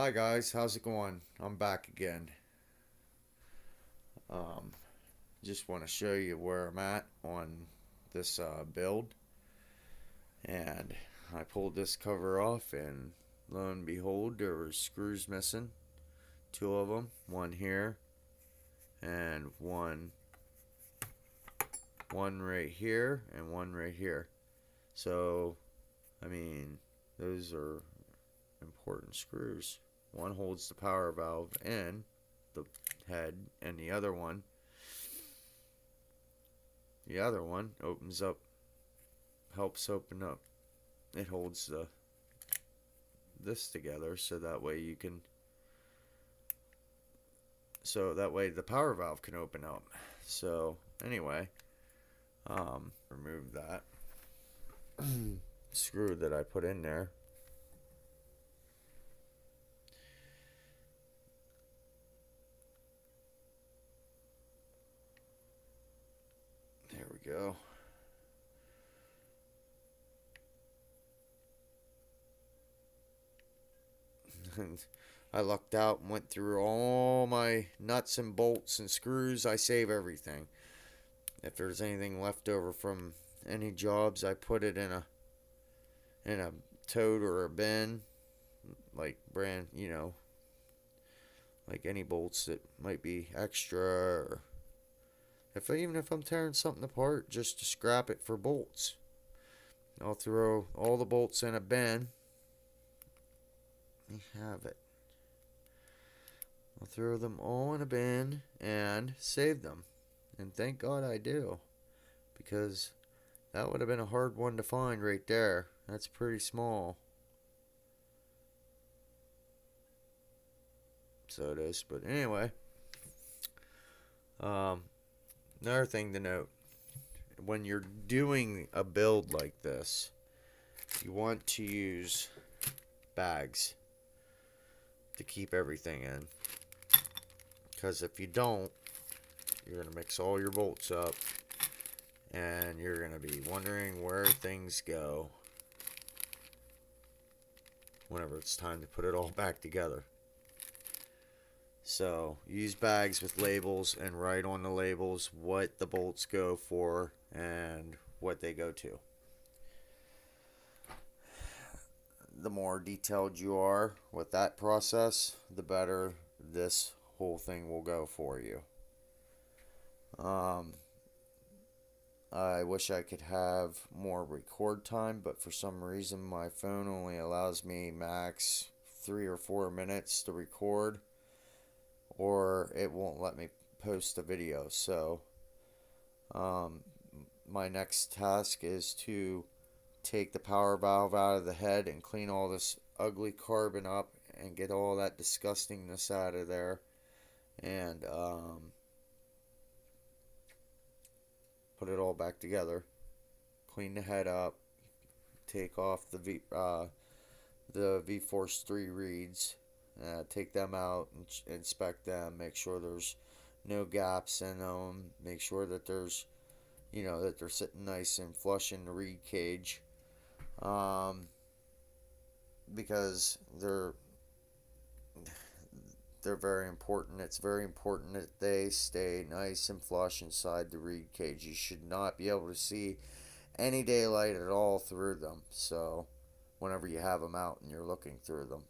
Hi guys, how's it going? I'm back again. Um, just want to show you where I'm at on this build. And I pulled this cover off, and lo and behold, there were screws missing. Two of them, one here and one right here and one right here. So, I mean, those are important screws. One holds the power valve in the head, and the other one opens up, helps open up. It holds this together, so that way the power valve can open up. So anyway, remove that screw that I put in there. There we go. I lucked out and went through all my nuts and bolts and screws. I save everything. If there's anything left over from any jobs, I put it in a tote or a bin, like like any bolts that might be extra, or even if I'm tearing something apart, just to scrap it for bolts. I'll throw all the bolts in a bin. Let me have it. I'll throw them all in a bin and save them. And thank God I do, because that would have been a hard one to find right there. That's pretty small. So it is. But anyway, another thing to note, when you're doing a build like this, you want to use bags to keep everything in. Because if you don't, you're going to mix all your bolts up, and you're going to be wondering where things go whenever it's time to put it all back together. So use bags with labels and write on the labels what the bolts go for and what they go to. The more detailed you are with that process, the better this whole thing will go for you. I wish I could have more record time, but for some reason my phone only allows me max 3 or 4 minutes to record, or it won't let me post a video. So my next task is to take the power valve out of the head and clean all this ugly carbon up and get all that disgustingness out of there, and put it all back together. Clean the head up, take off the V-Force 3 reeds, take them out and inspect them, make sure there's no gaps in them, make sure that that they're sitting nice and flush in the reed cage, because they're very important. It's very important that they stay nice and flush inside the reed cage. You should not be able to see any daylight at all through them. So whenever you have them out and you're looking through them.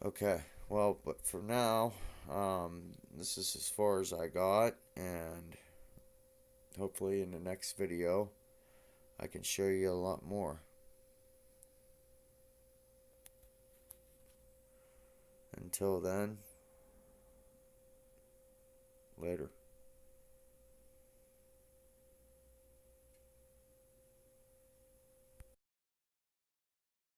Okay, well, but for now, this is as far as I got, and hopefully in the next video I can show you a lot more. Until then, later.